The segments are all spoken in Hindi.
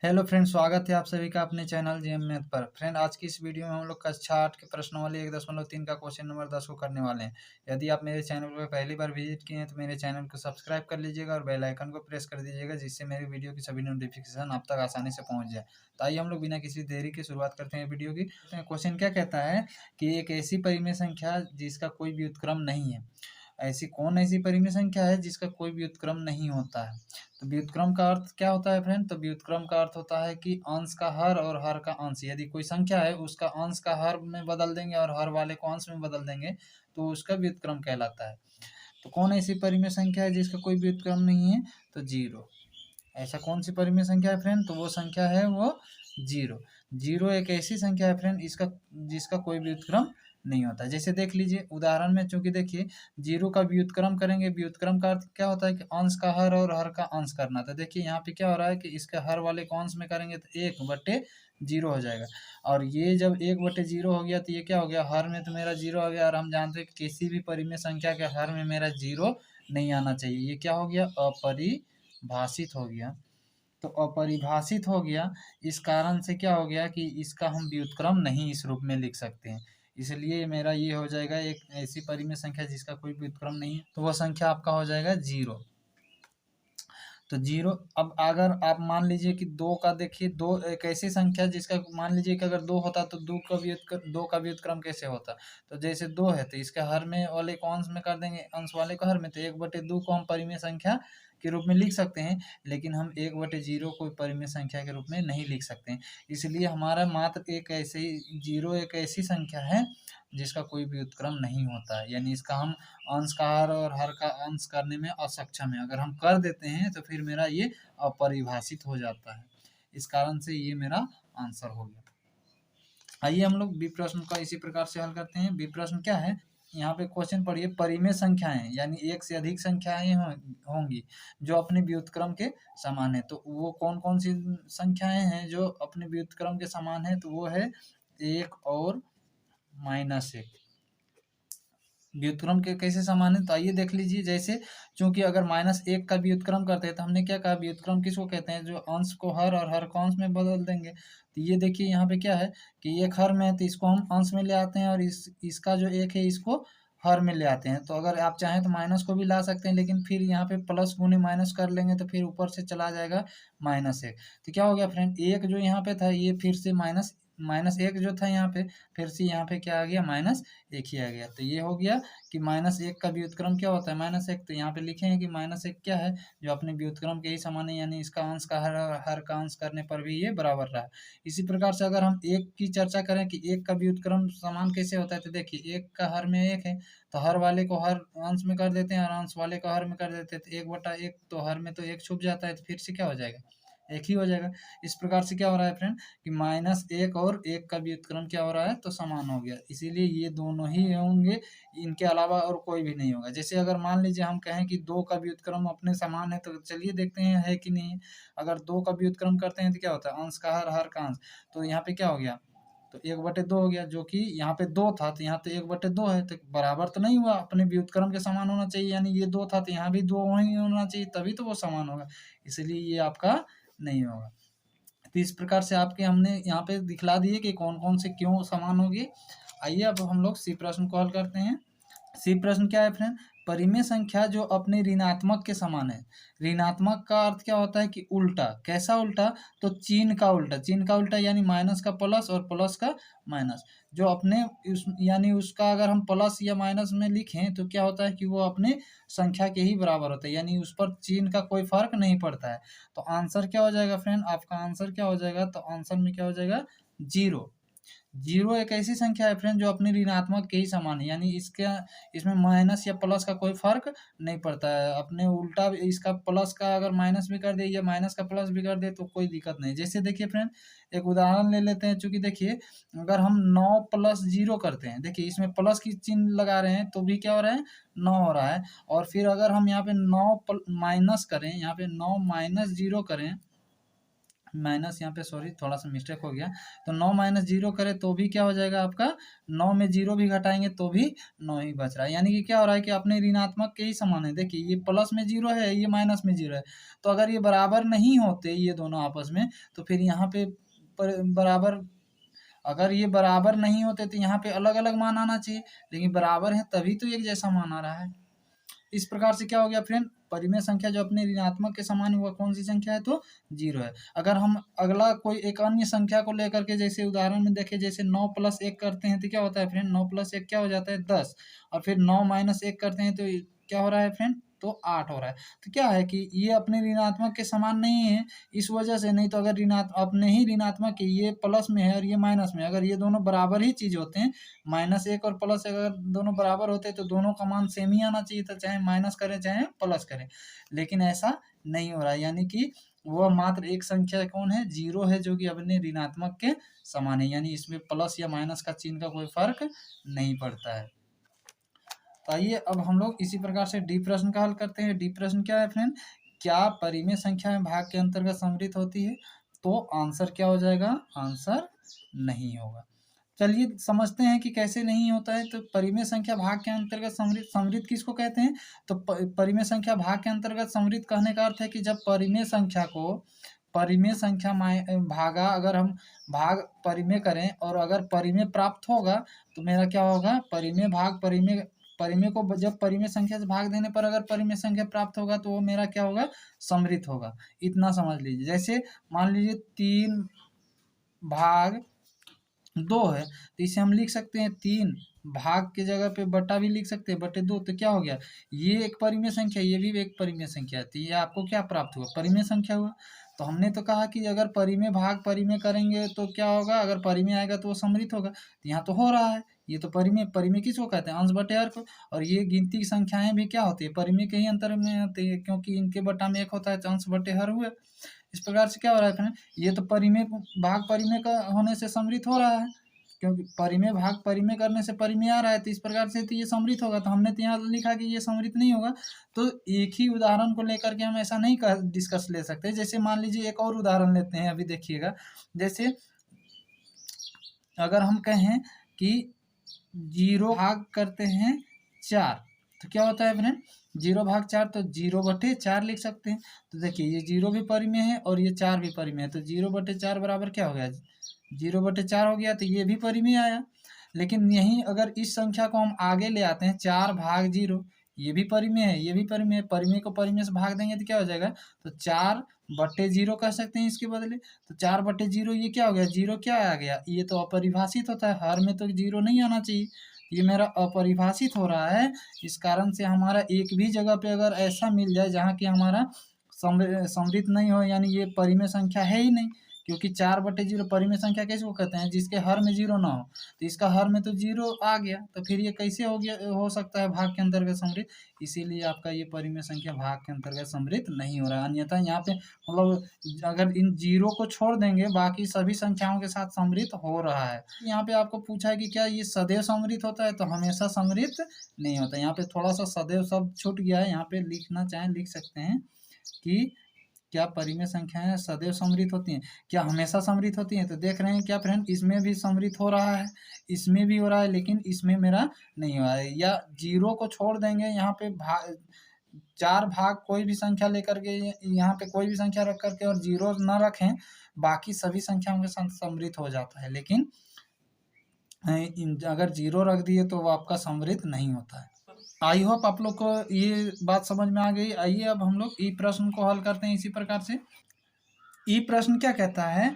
हेलो फ्रेंड, स्वागत है आप सभी का अपने चैनल जीएम मैथ पर। फ्रेंड, आज की इस वीडियो में हम लोग कक्षा 8 के प्रश्नावली 1.3 का क्वेश्चन नंबर 10 को करने वाले हैं। यदि आप मेरे चैनल पर पहली बार विजिट किए हैं तो मेरे चैनल को सब्सक्राइब कर लीजिएगा और बेल आइकन को प्रेस कर दीजिएगा, जिससे मेरी वीडियो की सभी नोटिफिकेशन आप तक आसानी से पहुँच जाए। तो आइए हम लोग बिना किसी देरी की शुरुआत करते हैं वीडियो की। क्वेश्चन क्या कहता है कि एक ऐसी परिमेय संख्या जिसका कोई व्युत्क्रम नहीं है। ऐसी परिमेय संख्या है जिसका कोई व्युत्क्रम नहीं होता है। तो व्युत्क्रम का अर्थ क्या होता है फ्रेंड? तो व्युत्क्रम का अर्थ होता है कि अंश का हर और हर का अंश। यदि कोई संख्या है उसका अंश का हर में बदल देंगे और हर वाले को अंश में बदल देंगे तो उसका व्युत्क्रम कहलाता है। तो कौन ऐसी परिमेय संख्या है जिसका कोई व्युत्क्रम नहीं है? तो जीरो। ऐसा कौन सी परिमेय संख्या है फ्रेंड? तो वो संख्या है वो जीरो। जीरो एक ऐसी संख्या है फ्रेंड इसका जिसका कोई व्युत्क्रम नहीं होता। जैसे देख लीजिए उदाहरण में, चूंकि देखिए जीरो का व्युत्क्रम करेंगे। व्युत्क्रम का अर्थ क्या होता है कि अंश का हर और हर का अंश करना। तो देखिए यहाँ पे क्या हो रहा है कि इसके हर वाले को अंश में करेंगे तो 1/0 हो जाएगा। और ये जब 1/0 हो गया तो ये क्या हो गया? हर में तो मेरा जीरो आ गया, और हम जानते हैं कि किसी भी परिमेय संख्या के हर में मेरा जीरो नहीं आना चाहिए। ये क्या हो गया? अपरिभाषित हो गया। तो अपरिभाषित हो गया, इस कारण से क्या हो गया कि इसका हम व्युत्क्रम नहीं इस रूप में लिख सकते हैं। इसलिए मेरा ये हो जाएगा एक ऐसी परिमेय संख्या जिसका कोई व्युत्क्रम नहीं है, तो वह संख्या आपका हो जाएगा जीरो। तो जीरो। अब अगर आप मान लीजिए कि दो का देखिए, दो एक ऐसी संख्या जिसका मान लीजिए कि अगर दो होता तो दो का व्युत्क्रम कैसे होता? तो जैसे दो है तो इसके हर में वाले को अंश में कर देंगे, अंश वाले को हर में, तो 1/2 को हम परिमेय संख्या के रूप में लिख सकते हैं। लेकिन हम 1/0 को परिमेय संख्या के रूप में नहीं लिख सकते हैं। इसलिए हमारा मात्र एक ऐसे ही जीरो एक ऐसी संख्या है जिसका कोई व्युत्क्रम नहीं होता है, यानी इसका हम अंश का हर और हर का अंश करने में असक्षम है। अगर हम कर देते हैं तो फिर मेरा ये अपरिभाषित हो जाता है। इस कारण से ये मेरा आंसर हो गया। आइए हम लोग बी प्रश्न का इसी प्रकार से हल करते हैं। बी प्रश्न क्या है? यहाँ पे क्वेश्चन पढ़िए, परिमेय संख्याएं यानी एक से अधिक संख्याएं होंगी जो अपने व्युत्क्रम के समान है। तो वो कौन कौन सी संख्याएं हैं जो अपने व्युत्क्रम के समान है? तो वो है 1 और -1। व्युत्क्रम के कैसे समान है? तो आइए देख लीजिए। जैसे चूंकि अगर -1 का व्युत्क्रम करते हैं तो हमने क्या कहा? व्युत्क्रम किसको कहते हैं? जो अंश को हर और हर को अंश में बदल देंगे। तो ये देखिए यहाँ पे क्या है कि एक हर में है तो इसको हम अंश में ले आते हैं, और इसका जो एक है इसको हर में ले आते हैं। तो अगर आप चाहें तो माइनस को भी ला सकते हैं, लेकिन फिर यहाँ पे प्लस गुने माइनस कर लेंगे तो फिर ऊपर से चला जाएगा -1। तो क्या हो गया फ्रेंड? एक जो यहाँ पे था ये फिर से माइनस माइनस एक जो था यहाँ पे, फिर से यहाँ पे क्या आ गया? -1 ही आ गया। तो ये हो गया कि -1 का व्युत्क्रम क्या होता है? -1। तो यहाँ पे लिखे हैं कि -1 क्या है? जो अपने व्युत्क्रम के ही समान है, यानी इसका अंश का हर का अंश करने पर भी ये बराबर रहा। इसी प्रकार से अगर हम एक की चर्चा करें कि एक का व्युत्क्रम समान कैसे होता है, तो देखिए एक का हर में एक है तो हर वाले को हर अंश में कर देते हैं और अंश वाले को हर में कर देते हैं। तो 1/1, तो हर में तो एक छुप जाता है, तो फिर से क्या हो जाएगा? एक ही हो जाएगा। इस प्रकार से क्या हो रहा है फ्रेंड कि -1 और 1 का व्युत्क्रम क्या हो रहा है? तो समान हो गया। इसीलिए ये दोनों ही होंगे, इनके अलावा और कोई भी नहीं होगा। जैसे अगर मान लीजिए हम कहें कि 2 का व्युत्क्रम अपने समान है, तो चलिए देखते हैं है कि नहीं है। अगर 2 का व्युत्क्रम करते हैं तो क्या होता है? अंश का हर, हर का अंश। तो यहाँ पे क्या हो गया? तो 1/2 हो गया, जो कि यहाँ पे 2 था तो यहाँ तो 1/2 है, तो बराबर तो नहीं हुआ। अपने व्युत्क्रम के समान होना चाहिए, यानी ये 2 था तो यहाँ भी 2 ही होना चाहिए, तभी तो वो समान होगा। इसलिए ये आपका नहीं होगा। तो इस प्रकार से आपके हमने यहाँ पे दिखला दिए कि कौन कौन से क्यों समान होगी। आइए अब हम लोग सी प्रश्न को हल करते हैं। सी प्रश्न क्या है फ्रेंड? परिमेय संख्या जो अपने ऋणात्मक के समान है। ऋणात्मक का अर्थ क्या होता है कि उल्टा। कैसा उल्टा? तो चिन्ह का उल्टा। चिन्ह का उल्टा यानी माइनस का प्लस और प्लस का माइनस। जो अपने यानी उसका अगर हम प्लस या माइनस में लिखें तो क्या होता है कि वो अपने संख्या के ही बराबर होता है, यानी उस पर चिन्ह का कोई फर्क नहीं पड़ता है। तो आंसर क्या हो जाएगा फ्रेंड? आपका आंसर क्या हो जाएगा? तो आंसर में क्या हो जाएगा? जीरो। जीरो एक ऐसी संख्या है फ्रेंड जो अपने ऋणात्मक के ही समान है, यानी इसमें माइनस या प्लस का कोई फर्क नहीं पड़ता है। अपने उल्टा इसका प्लस का अगर माइनस भी कर दे या माइनस का प्लस भी कर दे तो कोई दिक्कत नहीं। जैसे देखिए फ्रेंड, एक उदाहरण ले लेते हैं। चूंकि देखिए अगर हम 9 + 0 करते हैं, देखिए इसमें प्लस की चिन्ह लगा रहे हैं तो भी क्या हो रहा है? 9 हो रहा है। और फिर अगर हम यहाँ पे 9 माइनस करें, यहाँ पे 9 - 0 करें, माइनस यहाँ पे सॉरी थोड़ा सा मिस्टेक हो गया, तो 9 माइनस 0 करें तो भी क्या हो जाएगा आपका, 9 में 0 भी घटाएंगे तो भी 9 ही बच रहा है। यानी कि क्या हो रहा है कि अपने ऋणात्मक के ही समान है। देखिए ये प्लस में 0 है, ये माइनस में 0 है, तो अगर ये बराबर नहीं होते ये दोनों आपस में, तो फिर यहाँ पे बराबर, अगर ये बराबर नहीं होते तो यहाँ पे अलग अलग मान आना चाहिए, लेकिन बराबर है तभी तो एक जैसा मान आ रहा है। इस प्रकार से क्या हो गया फ्रेंड, परिमेय संख्या जो अपने ऋणात्मक के समान है वह कौन सी संख्या है, तो 0 है। अगर हम अगला कोई एक अन्य संख्या को लेकर के जैसे उदाहरण में देखें, जैसे 9 प्लस 1 करते हैं तो क्या होता है फ्रेंड, 9 प्लस 1 क्या हो जाता है 10, और फिर 9 माइनस 1 करते हैं तो क्या हो रहा है फ्रेंड, तो 8 हो रहा है। तो क्या है कि ये अपने ऋणात्मक के समान नहीं है, इस वजह से, नहीं तो अगर अपने ही ऋणात्मक के ये प्लस में है और ये माइनस में, अगर ये दोनों बराबर ही चीज होते हैं, माइनस 1 और प्लस 1 अगर दोनों बराबर होते हैं तो दोनों का मान सेम ही आना चाहिए था, चाहे माइनस करें चाहे प्लस करें, लेकिन ऐसा नहीं हो रहा है। यानी कि वह मात्र एक संख्या कौन है, 0 है, जो कि अपने ऋणात्मक के समान है, यानी इसमें प्लस या माइनस का चिन्ह का कोई फर्क नहीं पड़ता है। तो आइए अब हम लोग इसी प्रकार से डी प्रश्न का हल करते हैं। डी प्रश्न क्या है फ्रेंड, क्या परिमेय संख्या में भाग के अंतर्गत सम्मिलित होती है, तो आंसर क्या हो जाएगा, आंसर नहीं होगा। चलिए समझते हैं कि कैसे नहीं होता है। तो परिमेय संख्या भाग के अंतर्गत सम्मिलित, सम्मिलित किसको कहते हैं, तो परिमेय संख्या भाग के अंतर्गत सम्मिलित कहने का अर्थ है कि जब परिमेय संख्या को परिमेय संख्या भागा, अगर हम भाग परिमेय करें और अगर परिमेय प्राप्त होगा तो मेरा क्या होगा, परिमेय भाग परिमेय, परिमेय को जब परिमेय संख्या से भाग देने पर अगर परिमेय संख्या प्राप्त होगा तो वो मेरा क्या होगा, सम्मिलित होगा। इतना समझ लीजिए। जैसे मान लीजिए 3 भाग 2 है, तो इसे हम लिख सकते हैं 3 भाग के जगह पे बटा भी लिख सकते हैं, बटे 2, तो क्या हो गया, ये एक परिमेय संख्या, ये भी एक परिमेय संख्या है, तो ये आपको क्या प्राप्त हुआ, परिमेय संख्या हुआ। तो हमने तो कहा कि अगर परिमेय भाग परिमेय करेंगे तो क्या होगा, अगर परिमेय आएगा तो वो सम्मिलित होगा, तो यहाँ तो हो रहा है, ये तो परिमेय, परिमेय किसको कहते हैं, अंश बटे हर को। और ये गिनती की संख्याएं भी क्या होती है, परिमेय के ही अंतर में आती है, क्योंकि इनके बटा में 1 होता है तो अंश बटे हर हुए। इस प्रकार से क्या हो रहा है, ये तो परिमेय भाग परिमेय का होने से सम्मिलित हो रहा है, क्योंकि परिमेय भाग परिमेय करने से परिमेय आ रहा है, तो इस प्रकार से तो ये सम्मिलित होगा। तो हमने तो यहाँ लिखा कि ये सम्मिलित नहीं होगा। तो एक ही उदाहरण को लेकर के हम ऐसा नहीं डिस्कस ले सकते। जैसे मान लीजिए एक और उदाहरण लेते हैं, अभी देखिएगा। जैसे अगर हम कहें कि 0 भाग करते हैं 4, तो क्या होता है फ्रेंड, 0 भाग 4, तो 0 बटे 4 लिख सकते हैं। तो देखिए ये 0 भी परिमेय है और ये 4 भी परिमेय है, तो 0 बटे 4 बराबर क्या हो गया, 0 बटे 4 हो गया, तो ये भी परिमेय आया। लेकिन यहीं अगर इस संख्या को हम आगे ले आते हैं, 4 भाग 0, ये भी परिमेय है, ये भी परिमेय है, परिमेय को परिमेय से भाग देंगे तो क्या हो जाएगा, तो 4 बटे 0 कह सकते हैं इसके बदले। तो 4 बटे 0 ये क्या हो गया, 0 क्या आ गया, ये तो अपरिभाषित होता है, हर में तो 0 नहीं आना चाहिए, ये मेरा अपरिभाषित हो रहा है। इस कारण से हमारा एक भी जगह पे अगर ऐसा मिल जाए जहाँ की हमारा सम्मिलित नहीं हो, यानी ये परिमेय संख्या है ही नहीं, क्योंकि 4 बटे 0 परिमेय संख्या कैसे को कहते हैं, जिसके हर में 0 ना हो, तो इसका हर में तो 0 आ गया, तो फिर ये कैसे हो गया, हो सकता है भाग के अंतर्गत सम्मिलित। इसीलिए आपका ये परिमेय संख्या भाग के अंतर्गत सम्मिलित नहीं हो रहा है। अन्यथा यहाँ पे मतलब अगर इन 0 को छोड़ देंगे बाकी सभी संख्याओं के साथ सम्मिलित हो रहा है। यहाँ पे आपको पूछा है कि क्या ये सदैव सम्मिलित होता है, तो हमेशा सम्मिलित नहीं होता। यहाँ पे थोड़ा सा सदैव शब्द छूट गया है, यहाँ पे लिखना चाहें लिख सकते हैं कि क्या परिमेय संख्याएं सदैव सम्मिलित होती हैं, क्या हमेशा सम्मिलित होती हैं। तो देख रहे हैं क्या फ्रेंड, इसमें भी सम्मिलित हो रहा है, इसमें भी हो रहा है, लेकिन इसमें मेरा नहीं हो रहा है। या 0 को छोड़ देंगे, यहाँ पे 4 भाग कोई भी संख्या लेकर के, यहाँ पे कोई भी संख्या रख करके और 0 न रखें, बाकी सभी संख्याओं के साथ सम्मिलित हो जाता है। लेकिन अगर 0 रख दिए तो वो आपका सम्मिलित नहीं होता है। आई होप आप लोग को ये बात समझ में आ गई। आइए अब हम लोग ई प्रश्न को हल करते हैं इसी प्रकार से। ई प्रश्न क्या कहता है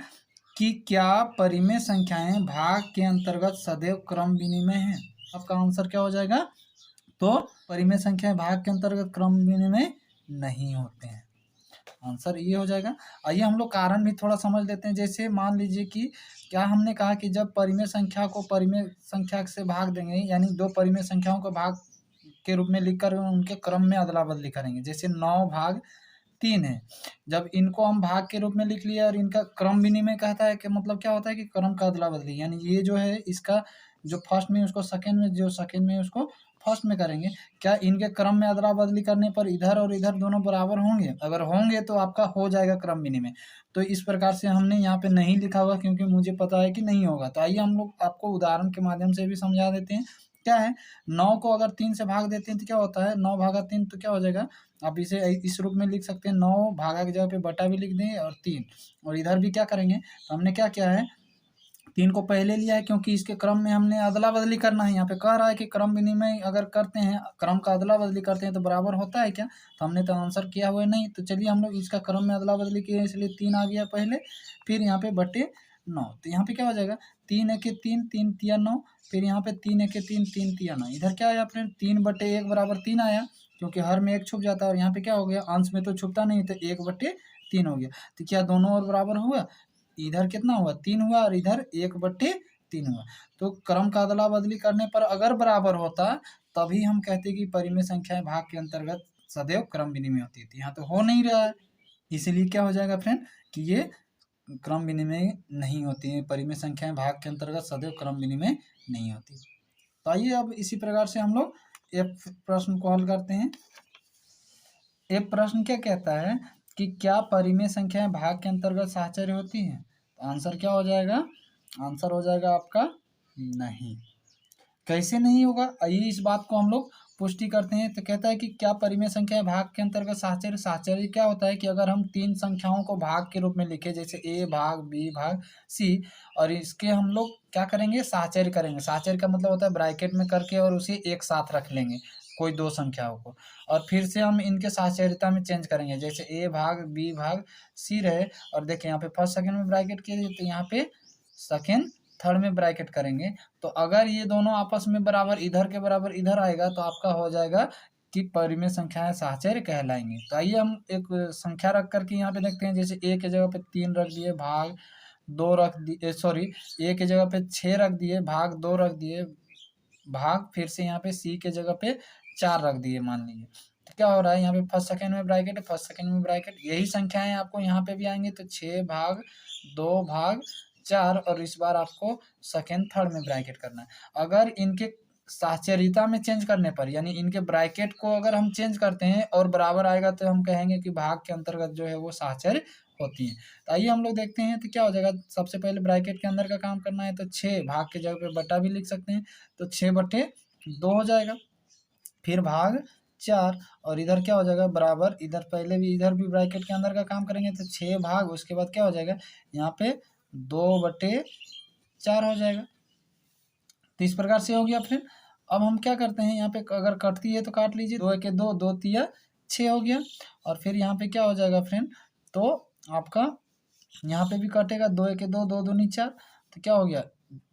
कि क्या परिमेय संख्याएं भाग के अंतर्गत सदैव क्रम विनिमय है। आपका आंसर क्या हो जाएगा, तो परिमेय संख्याएं भाग के अंतर्गत क्रम विनिमय नहीं होते हैं, आंसर ये हो जाएगा। आइए हम लोग कारण भी थोड़ा समझ लेते हैं। जैसे मान लीजिए कि क्या हमने कहा कि जब परिमेय संख्या को परिमेय संख्या से भाग देंगे, यानी 2 परिमेय संख्याओं को भाग के रूप में लिखकर उनके क्रम में अदला बदली करेंगे। जैसे 9 भाग 3 है, जब इनको हम भाग के रूप में लिख लिया और इनका क्रम विनिमय कहता है कि मतलब क्या होता है कि क्रम का अदला बदली, यानी ये जो है इसका जो फर्स्ट में उसको सेकंड में, जो सेकंड में उसको फर्स्ट में करेंगे, क्या इनके क्रम में अदला बदली करने पर इधर और इधर दोनों बराबर होंगे? अगर होंगे तो आपका हो जाएगा क्रम विनिमय। तो इस प्रकार से हमने यहाँ पे नहीं लिखा हुआ क्योंकि मुझे पता है कि नहीं होगा। तो आइए हम लोग आपको उदाहरण के माध्यम से भी समझा देते हैं। क्या है, 9 को अगर 3 से भाग देते हैं तो क्या होता है, 9 भागा 3 तो क्या हो जाएगा, आप इसे इस रूप में लिख सकते हैं, 9 भागा की जगह पे बटा भी लिख देंगे और 3, और इधर भी क्या करेंगे, तो हमने क्या किया है, 3 को पहले लिया है क्योंकि इसके क्रम में हमने अदला बदली करना है। यहाँ पे कह रहा है कि क्रम विनिमय अगर करते हैं, क्रम का अदला बदली करते हैं तो बराबर होता है क्या, तो हमने तो आंसर किया हुआ है नहीं। तो चलिए हम लोग इसका क्रम में अदला बदली किए इसलिए 3 आ गया पहले, फिर यहाँ पे बटे 9, तो यहाँ पे क्या हो जाएगा, 3 एके 3, 3 तिया 9, फिर यहाँ पे 3 एके 3, 3 तिया 9, इधर क्या आया फ्रेंड, 3/1 बराबर 3 आया, क्योंकि हर में एक छुप जाता है और यहाँ पे क्या हो गया, अंश में तो छुपता नहीं, तो 1/3 हो गया। तो क्या दोनों और बराबर हुआ, इधर कितना हुआ, 3 हुआ और इधर 1/3 हुआ। तो क्रम का अदला बदली करने पर अगर बराबर होता तभी हम कहते कि परिमेय संख्याएं भाग के अंतर्गत सदैव क्रम विनिमय होती थी। यहाँ तो हो नहीं रहा है, इसीलिए क्या हो जाएगा फ्रेंड कि ये क्रम विनिमय नहीं होती है, परिमेय संख्याएं भाग के अंतर्गत सदैव क्रम विनिमय नहीं होती। तो आइए अब इसी प्रकार से हम लोग एक प्रश्न को हल करते हैं। एक प्रश्न क्या कहता है कि क्या परिमेय संख्याएं भाग के अंतर्गत साहचर्य होती हैं, तो आंसर क्या हो जाएगा, आंसर हो जाएगा आपका नहीं। कैसे नहीं होगा, आइए इस बात को हम लोग पुष्टि करते हैं। तो कहता है कि क्या परिमेय संख्या भाग के अंतर्गत साहचर्य, साहचर्य क्या होता है कि अगर हम 3 संख्याओं को भाग के रूप में लिखे, जैसे ए भाग बी भाग सी, और इसके हम लोग क्या करेंगे, साहचर्य करेंगे। साहचर्य का मतलब होता है ब्रैकेट में करके और उसे एक साथ रख लेंगे कोई 2 संख्याओं को, और फिर से हम इनके साहचर्यता में चेंज करेंगे, जैसे ए भाग बी भाग सी रहे, और देखिए यहाँ पे फर्स्ट सेकंड में ब्रैकेट किए तो यहाँ पे सेकंड थर्ड में ब्रैकेट करेंगे। तो अगर ये दोनों आपस में बराबर, इधर के बराबर इधर आएगा तो आपका हो जाएगा कि परिमेय संख्याएं साहचर्य कहलाएंगे। तो आइए हम एक संख्या रख करके यहाँ पे देखते हैं, जैसे ए के जगह पे 3 रख दिए, भाग 2 रख दिए, सॉरी ए के जगह पे 6 रख दिए, भाग 2 रख दिए, भाग फिर से यहाँ पे सी के जगह पे 4 रख दिए मान लीजिए। तो क्या हो रहा है, यहाँ पे फर्स्ट सेकंड में ब्रैकेट है, फर्स्ट सेकंड में ब्रैकेट, यही संख्याएं आपको यहाँ पे भी आएंगे, तो 6 भाग 2 भाग 4, और इस बार आपको सेकंड थर्ड में ब्रैकेट करना है। अगर इनके साहचर्यता में चेंज करने पर, यानी इनके ब्रैकेट को अगर हम चेंज करते हैं और बराबर आएगा तो हम कहेंगे कि भाग के अंतर्गत जो है वो साहचर्य होती है। तो आइए हम लोग देखते हैं, तो क्या हो जाएगा, सबसे पहले ब्रैकेट के अंदर का काम करना है, तो 6 भाग के जगह पे बटा भी लिख सकते हैं, तो 6/2 हो जाएगा, फिर भाग 4, और इधर क्या हो जाएगा बराबर, इधर पहले भी इधर भी ब्रैकेट के अंदर का काम करेंगे, तो 6 भाग, उसके बाद क्या हो जाएगा, यहाँ पे 2/4 हो जाएगा। तो इस प्रकार से हो गया। फिर अब हम क्या करते हैं, यहाँ पे अगर कटती है तो काट लीजिए, 2 एके 2, 2 तिया 6 हो गया, और फिर यहाँ पे क्या हो जाएगा फ्रेंड, तो आपका यहाँ पे भी कटेगा, 2 एके 2, 2 दूनी 4, तो क्या हो गया,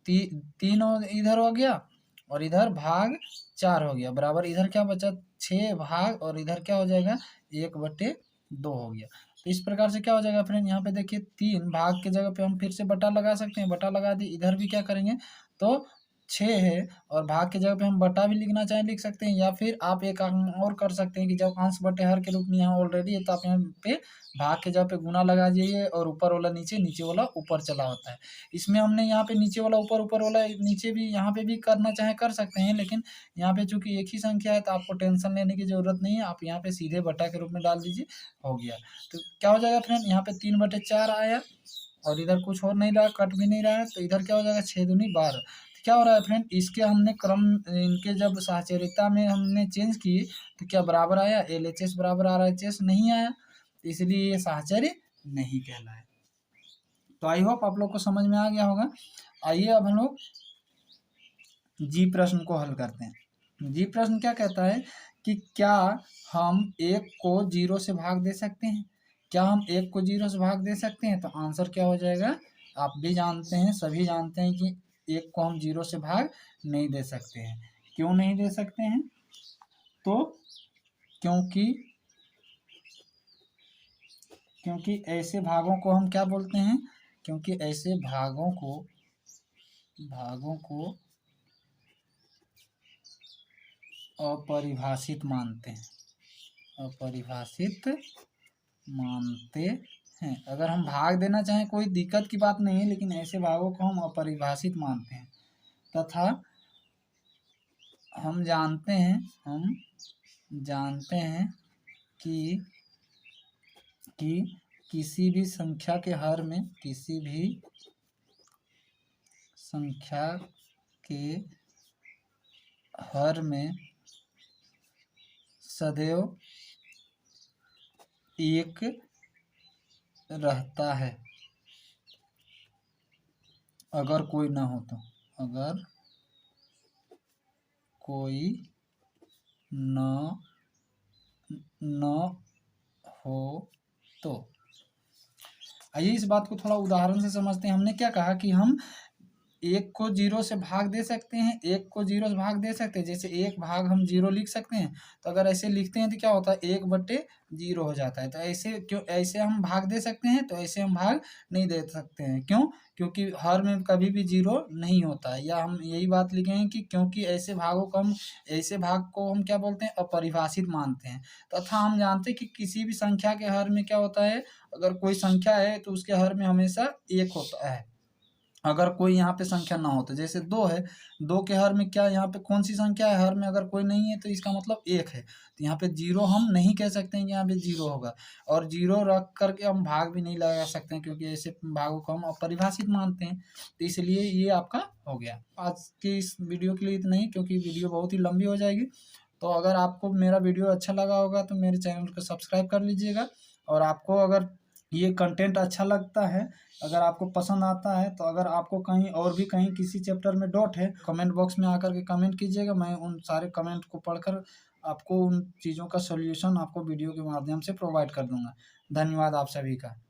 3 इधर हो गया और इधर भाग 4 हो गया, बराबर इधर क्या बचा, 6 भाग, और इधर क्या हो जाएगा, 1/2 हो गया। तो इस प्रकार से क्या हो जाएगा फ्रेंड, यहाँ पे देखिए 3 भाग के जगह पे हम फिर से बटा लगा सकते हैं, बटा लगा दी, इधर भी क्या करेंगे, तो 6 है, और भाग की जगह पे हम बटा भी लिखना चाहें लिख सकते हैं, या फिर आप एक काम और कर सकते हैं कि जब अंश बटे हर के रूप में यहाँ ऑलरेडी है तो आप यहाँ पे भाग के जगह पे गुना लगा दीजिए, और ऊपर वाला नीचे, नीचे वाला ऊपर चला होता है। इसमें हमने यहाँ पे नीचे वाला ऊपर, ऊपर वाला नीचे भी यहाँ पे भी करना चाहे कर सकते हैं, लेकिन यहाँ पे चूंकि एक ही संख्या है तो आपको टेंशन लेने की जरूरत नहीं है, आप यहाँ पे सीधे बटा के रूप में डाल दीजिए, हो गया। तो क्या हो जाएगा फ्रेंड, यहाँ पे 3/4 आया, और इधर कुछ और नहीं रहा, कट भी नहीं रहा है, तो इधर क्या हो जाएगा, 6 दूनी 12। क्या हो रहा है फ्रेंड, इसके हमने क्रम, इनके जब साहचर्यता में हमने चेंज किए तो क्या बराबर आया, LHS बराबर RHS नहीं आया, तो इसलिए ये साहचर्य नहीं कहलाए। तो आई होप आप लोग को समझ में आ गया होगा। आइए अब हम लोग जी प्रश्न को हल करते हैं। जी प्रश्न क्या कहता है कि क्या हम 1 को 0 से भाग दे सकते हैं, क्या हम 1 को 0 से भाग दे सकते हैं, तो आंसर क्या हो जाएगा, आप भी जानते हैं, सभी जानते हैं कि 1 को हम 0 से भाग नहीं दे सकते हैं। क्यों नहीं दे सकते हैं, तो क्योंकि ऐसे भागों को हम क्या बोलते हैं, क्योंकि ऐसे भागों को अपरिभाषित मानते हैं, अपरिभाषित मानते हैं। अगर हम भाग देना चाहें कोई दिक्कत की बात नहीं है, लेकिन ऐसे भागों को हम अपरिभाषित मानते हैं, तथा हम जानते हैं कि किसी भी संख्या के हर में सदैव एक रहता है अगर कोई न हो तो। अगर कोई न हो तो। आइए इस बात को थोड़ा उदाहरण से समझते हैं। हमने क्या कहा कि हम एक को जीरो से भाग दे सकते हैं, एक को जीरो से भाग दे सकते हैं। जैसे एक भाग हम जीरो लिख सकते हैं, तो अगर ऐसे लिखते हैं तो क्या होता है, एक बटे जीरो हो जाता है। तो ऐसे हम भाग दे सकते हैं, तो ऐसे हम भाग नहीं दे सकते हैं। क्यों? क्योंकि हर में कभी भी जीरो नहीं होता है। या हम यही बात लिखेंगे कि क्योंकि ऐसे भाग को हम क्या बोलते हैं, अपरिभाषित मानते हैं। तथा हम जानते हैं कि किसी भी संख्या के हर में क्या होता है, अगर कोई संख्या है तो उसके हर में हमेशा एक होता है। अगर कोई यहाँ पे संख्या ना हो, तो जैसे दो है, दो के हर में क्या, यहाँ पे कौन सी संख्या है, हर में अगर कोई नहीं है तो इसका मतलब एक है। तो यहाँ पे जीरो हम नहीं कह सकते हैं कि यहाँ पे जीरो होगा। और जीरो रख करके हम भाग भी नहीं लगा सकते हैं, क्योंकि ऐसे भागों को हम अपरिभाषित मानते हैं। तो इसलिए ये आपका हो गया। आज के इस वीडियो के लिए इतना ही, क्योंकि वीडियो बहुत ही लंबी हो जाएगी। तो अगर आपको मेरा वीडियो अच्छा लगा होगा तो मेरे चैनल को सब्सक्राइब कर लीजिएगा। और आपको अगर ये कंटेंट अच्छा लगता है, अगर आपको पसंद आता है, तो अगर आपको कहीं और भी कहीं किसी चैप्टर में डाउट है, कमेंट बॉक्स में आकर के कमेंट कीजिएगा। मैं उन सारे कमेंट को पढ़कर आपको उन चीज़ों का सॉल्यूशन आपको वीडियो के माध्यम से प्रोवाइड कर दूंगा। धन्यवाद आप सभी का।